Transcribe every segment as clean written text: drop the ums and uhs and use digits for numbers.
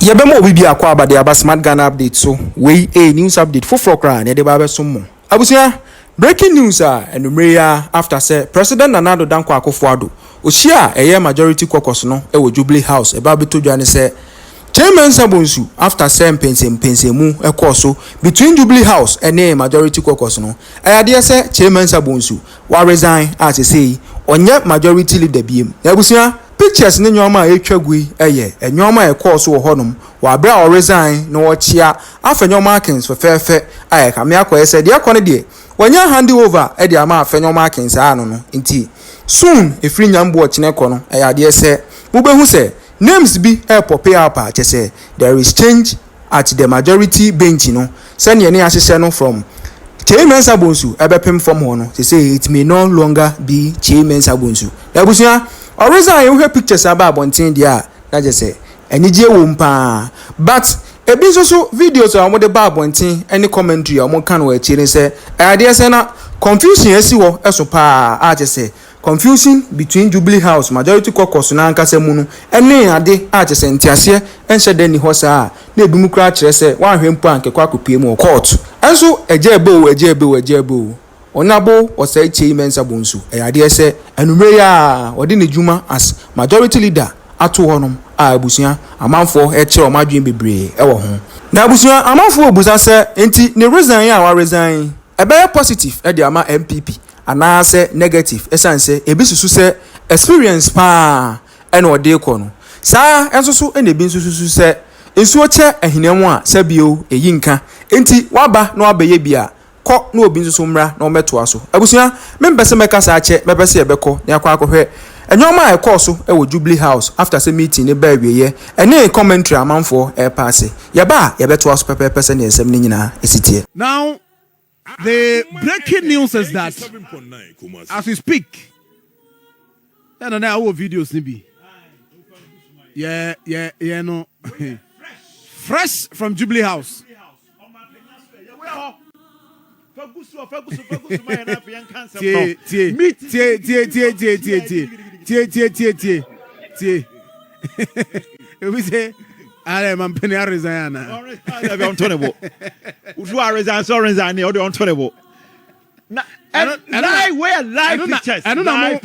Yabemo we be akwa ba the smart Ghana update so we a news update for kra na de ba be so mo. Abusia breaking news enumere after say President Nana Dankwa Akufo-Addo ohia eye majority caucus no e wo Jubilee House e ba beto dwane say Chairman Bonsu after say mpensemu e course between Jubilee House and majority caucus no ade say Chairman Bonsu wa resign as say onye majority leader biem. Abusia pictures ni nyoma etwagui eye enyoma e course wo honum wa bra o resign no wo chia Afenyo Markin fefe aye kame akoye se de akone de wanya handover e de ama Afenyo Markin sa no nti soon efri nyambo chineko no ade se mubehu se names be pop up say there is change at the majority bench no send ye ni asese no from Chairman Bonsu ebepem from ho no say it may no longer be Chairman Bonsu ebusia or resign you have pictures about bontin dia that just say enije wo mpa but ebi so videos on the bar bontin any commentary o mo kan wo achire say ade say na confusion esi wo eso pa a just say confusion between Jubilee House majority caucus na ankasa mu no ene ade a just say ntiase ense de ni ho sa na ebi mu kra kire say wan hwempo ankekwa kopie mu court enso ejebo onabo osai Kyei Mensah Bonsu ade se enumere a odi ne djuma as majority leader ato honum a abusia amanfo e kire omadwen bebre e wo ho na abusia amanfo obusa se enti ne resign a wa resign e be positive e de ama MPP ana se negative esanse ebi susu se experience pa e na ode ko no sa enso e na bi susu se ensuo che ehinemu a se bio eyinka enti waba na wabeye bia ko no obi nso mra na ometo aso abusia membese meka sa ache mebese ebeko na akwa akohwe enyoma e course e wo Jubilee House after say meeting ne ba wieye ene commentary amanfo e pass yeba yebeto aso pepe ne ensem ne nyina esitie. Now the breaking news is that as we speak na our videos ni bi yeah no fresh from Jubilee House. We say, I am penny resign. I don't know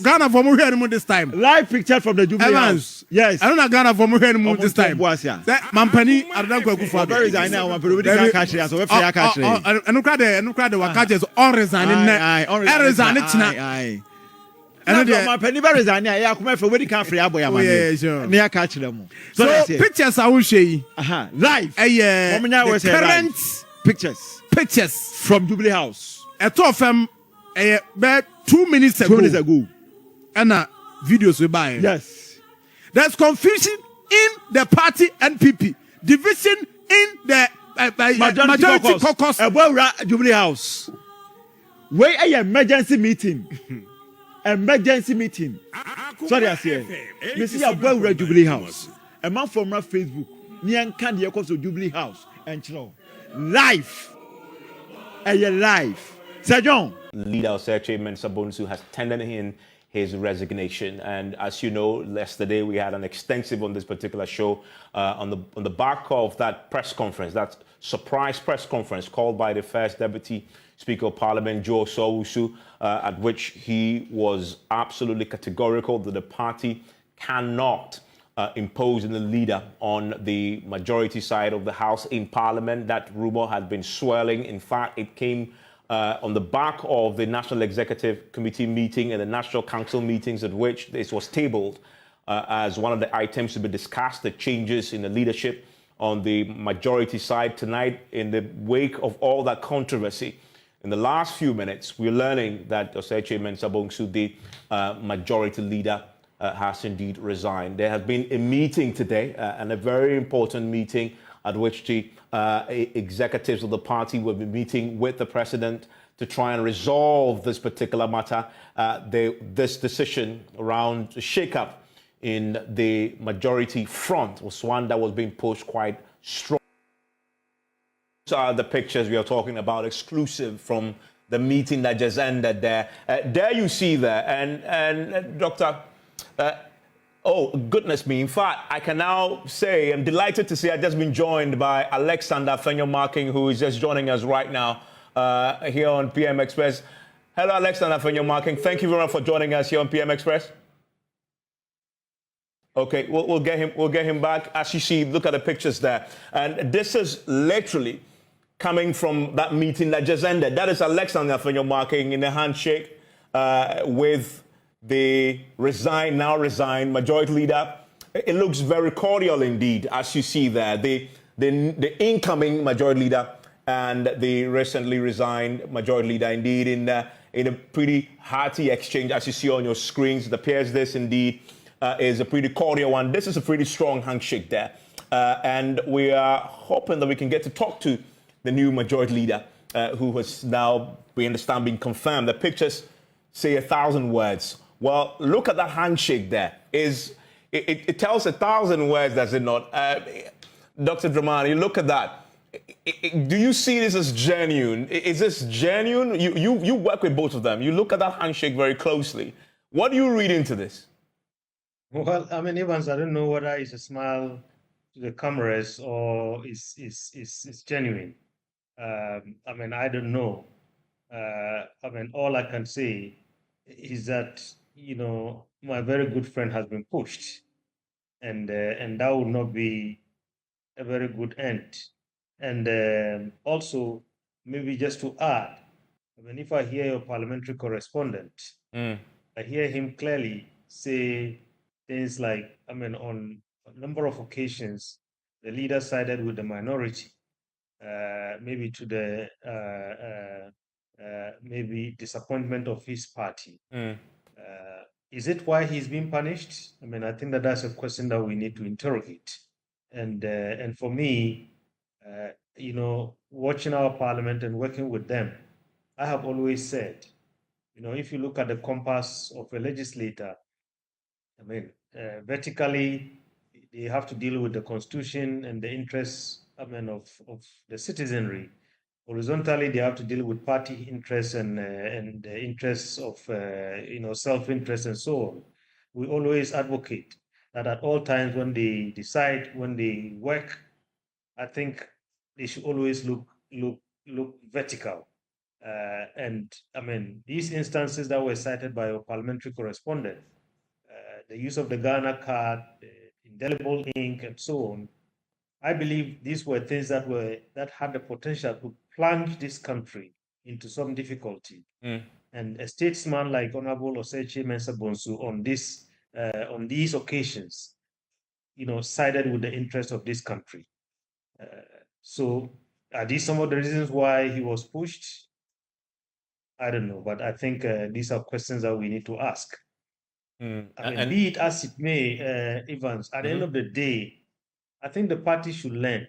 Ghana from here this time. Live picture from the Jubilee House. Yes. I don't know Ghana from here this time. Mampani, I don't go for resign now. I don't catch it. So if I catch it, I don't cry the catches all resigning. I resign it. And my penny resign. I come for wedding can't free up. Yeah, sure. Near catch them. So pictures I will show you. Live. Current pictures from Jubilee House. A two of them, about 2 minutes ago. 2 minutes ago. And videos we buy. Yes. There's confusion in the party NPP. Division in the majority caucus. About Jubilee House. Where a emergency meeting. Emergency meeting. Sorry, I say. You see about Jubilee House. A man from Facebook. Nian can the cause of Jubilee House. And you know, live. Live. Sir John. Leader of Kyei Mensah Bonsu has tendered in his resignation, and as you know, yesterday we had an extensive on this particular show on the back of that press conference, that surprise press conference called by the First Deputy Speaker of Parliament, Joe Sowusu, at which he was absolutely categorical that the party cannot impose the leader on the majority side of the House in Parliament. That rumor had been swirling. In fact, it came on the back of the National Executive Committee meeting and the National Council meetings at which this was tabled as one of the items to be discussed, the changes in the leadership on the majority side tonight. In the wake of all that controversy, in the last few minutes, we're learning that Kyei Mensah Bonsu, the majority leader, has indeed resigned. There has been a meeting today, and a very important meeting at which the executives of the party will be meeting with the president to try and resolve this particular matter. This decision around the shake-up in the majority front was one that was being pushed quite strong. These are the pictures we are talking about, exclusive from the meeting that just ended there. There you see there, and Dr. Oh, goodness me. In fact, I can now say, I'm delighted to say I've just been joined by Alexander Afenyo Markin, who is just joining us right now here on PM Express. Hello, Alexander Afenyo Markin. Thank you very much for joining us here on PM Express. Okay, we'll get him back. As you see, look at the pictures there. And this is literally coming from that meeting that just ended. That is Alexander Afenyo Markin in a handshake with the now resigned majority leader. It looks very cordial indeed, as you see there. The incoming majority leader and the recently resigned majority leader, indeed, in a pretty hearty exchange, as you see on your screens. It appears this indeed is a pretty cordial one. This is a pretty strong handshake there, and we are hoping that we can get to talk to the new majority leader, who has now, we understand, been confirmed. The pictures say 1,000 words. Well, look at that handshake there. It tells 1,000 words, does it not? Dr. Dramani, look at that. Do you see this as genuine? Is this genuine? You work with both of them. You look at that handshake very closely. What do you read into this? Well, I mean, Evans, I don't know whether it's a smile to the cameras or it's genuine. I mean, I don't know. I mean, all I can say is that, you know, my very good friend has been pushed, and that would not be a very good end. And also, maybe just to add, I mean, if I hear your parliamentary correspondent, I hear him clearly say things like, I mean, on a number of occasions, the leader sided with the minority, maybe to the maybe disappointment of his party. Is it why he's being punished? I mean, I think that's a question that we need to interrogate. And for me, you know, watching our parliament and working with them, I have always said, you know, if you look at the compass of a legislator, I mean, vertically, they have to deal with the constitution and the interests, I mean, of the citizenry. Horizontally, they have to deal with party interests and the interests of you know, self-interest and so on. We always advocate that at all times when they decide, when they work, I think they should always look vertical. And I mean, these instances that were cited by your parliamentary correspondent, the use of the Ghana card, the indelible ink, and so on, I believe these were things that had the potential to plunge this country into some difficulty. And a statesman like Honorable Osechi Mensah Bonsu on these occasions, you know, sided with the interests of this country. So are these some of the reasons why he was pushed? I don't know, but I think these are questions that we need to ask. I mean, be it as it may, Evans, at the end of the day, I think the party should learn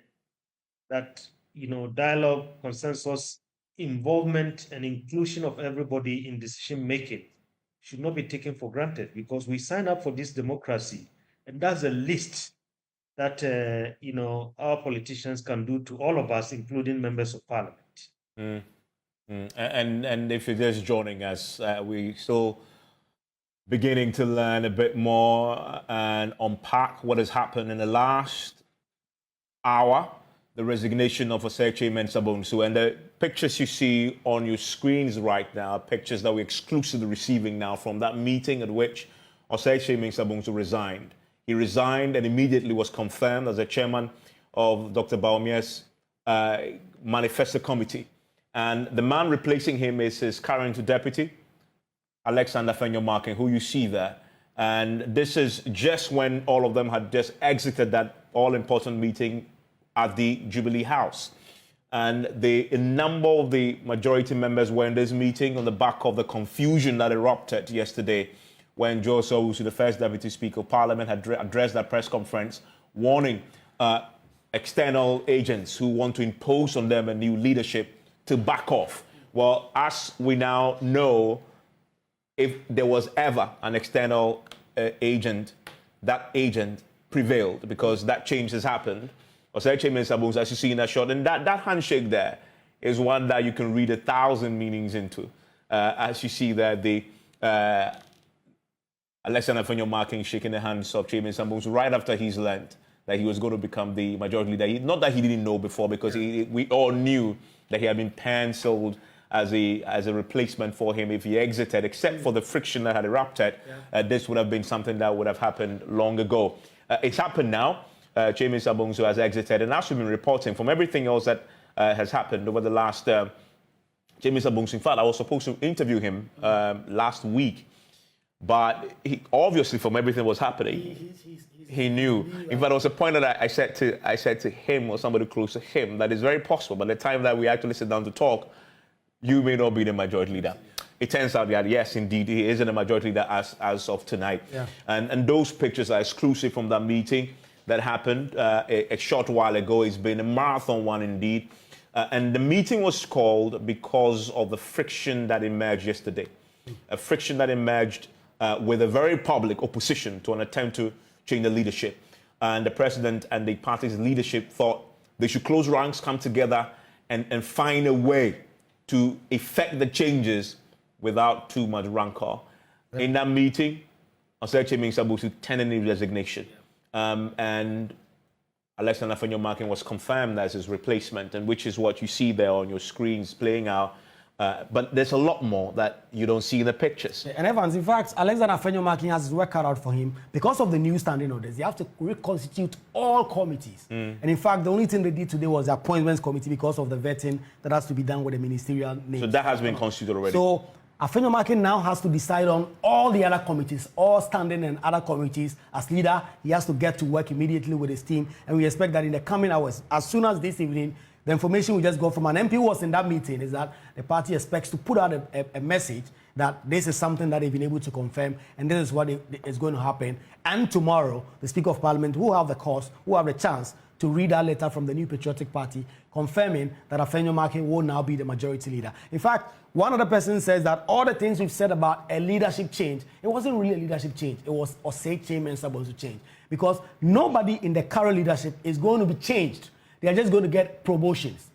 that, you know, dialogue, consensus, involvement, and inclusion of everybody in decision making should not be taken for granted, because we sign up for this democracy, and that's a list that you know, our politicians can do to all of us, including members of parliament. And if you're just joining us, we still beginning to learn a bit more and unpack what has happened in the last hour, the resignation of Osechi Mensah Bonsu. And the pictures you see on your screens right now, pictures that we're exclusively receiving now from that meeting at which Osechi Mensah Bonsu resigned. He resigned and immediately was confirmed as the chairman of Dr. Bawumia's manifesto committee. And the man replacing him is his current deputy, Alexander Afenyo Markin, who you see there. And this is just when all of them had just exited that all-important meeting at the Jubilee House. And a number of the majority members were in this meeting on the back of the confusion that erupted yesterday when Joe Owusu, the first Deputy Speaker of Parliament, had addressed that press conference, warning external agents who want to impose on them a new leadership to back off. Well, as we now know, if there was ever an external agent, that agent prevailed, because that change has happened. Osechi Mensah Bonsu, as you see in that shot, and that handshake there is one that you can read 1,000 meanings into. As you see there, Alexander Afenyo Markin shaking the hands of Mensah Bonsu right after he's learned that he was going to become the majority leader. Not that he didn't know before, because we all knew that he had been penciled as a replacement for him if he exited, except for the friction that had erupted. This would have been something that would have happened long ago. It's happened now. Mensah Bonsu has exited, and as we've been reporting from everything else that has happened over the last Mensah Bonsu, in fact, I was supposed to interview him last week, but he, obviously from everything that was happening, he knew. In fact, there was a point that I said to him or somebody close to him that it's very possible by the time that we actually sit down to talk, you may not be the majority leader. It turns out that, yes, indeed, he isn't a majority leader as of tonight. And those pictures are exclusive from that meeting that happened a short while ago. It's been a marathon one indeed. And the meeting was called because of the friction that emerged yesterday. A friction that emerged with a very public opposition to an attempt to change the leadership. And the president and the party's leadership thought they should close ranks, come together, and find a way to effect the changes without too much rancor. In that meeting, Oseche Mensah Bonsu tendered his resignation. And Alexander Afenyo Markin was confirmed as his replacement, and which is what you see there on your screens playing out. But there's a lot more that you don't see in the pictures. And Evans, in fact, Alexander Afenyo Markin has his work cut out for him because of the new standing orders. They have to reconstitute all committees. And in fact, the only thing they did today was the appointments committee because of the vetting that has to be done with the ministerial name. So that has been constituted already. So Afenyo Markin now has to decide on all the other committees, all standing and other committees. As leader, he has to get to work immediately with his team. And we expect that in the coming hours, as soon as this evening, the information we just got from an MP who was in that meeting is that the party expects to put out a message that this is something that they've been able to confirm, and this is what is going to happen. And tomorrow, the Speaker of Parliament will have the cause, will have the chance to read that letter from the New Patriotic Party confirming that Afenyo Markin will now be the majority leader. In fact, one other person says that all the things we've said about a leadership change, it wasn't really a leadership change. It was Oseche Mensah Bonsu change. Because nobody in the current leadership is going to be changed. They are just going to get promotions.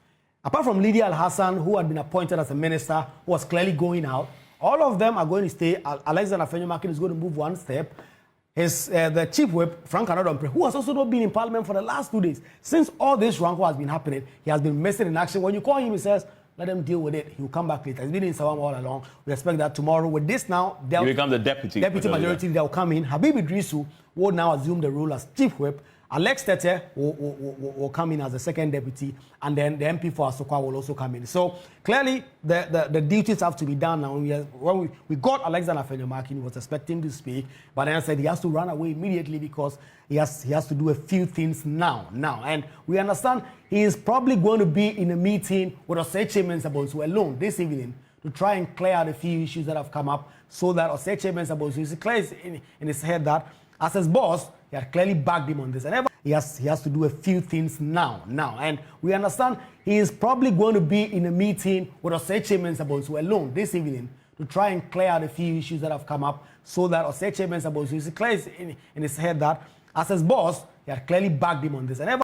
Apart from Lydia Al-Hassan, who had been appointed as a minister, who was clearly going out, all of them are going to stay. Alexander Afenyo Markin is going to move one step. The chief whip, Frank Adom, who has also not been in parliament for the last 2 days. Since all this rancor has been happening, he has been missing in action. When you call him, he says, let them deal with it. He will come back later. He's been in Sawam all along. We expect that tomorrow, with this now, he becomes the deputy majority leader will come in. Habib Idrisu will now assume the role as chief whip. Alex Tete will come in as the second deputy, and then the MP for Asokwa will also come in. So clearly, the duties have to be done now. When we got Alexander Afenyo Markin, he was expecting to speak, but then I said he has to run away immediately because he has to do a few things now. And we understand he is probably going to be in a meeting with Oseche Mensah Bonsu alone this evening to try and clear out a few issues that have come up, so that Oseche Mensah Bonsu is clear in his head that as his boss, he had clearly backed him on this. And he has to do a few things now. And we understand he is probably going to be in a meeting with Oseche Mensah Bonsu alone this evening to try and clear out a few issues that have come up, so that Oseche Mensah Bonsu is clear in his head that as his boss, he had clearly backed him on this. And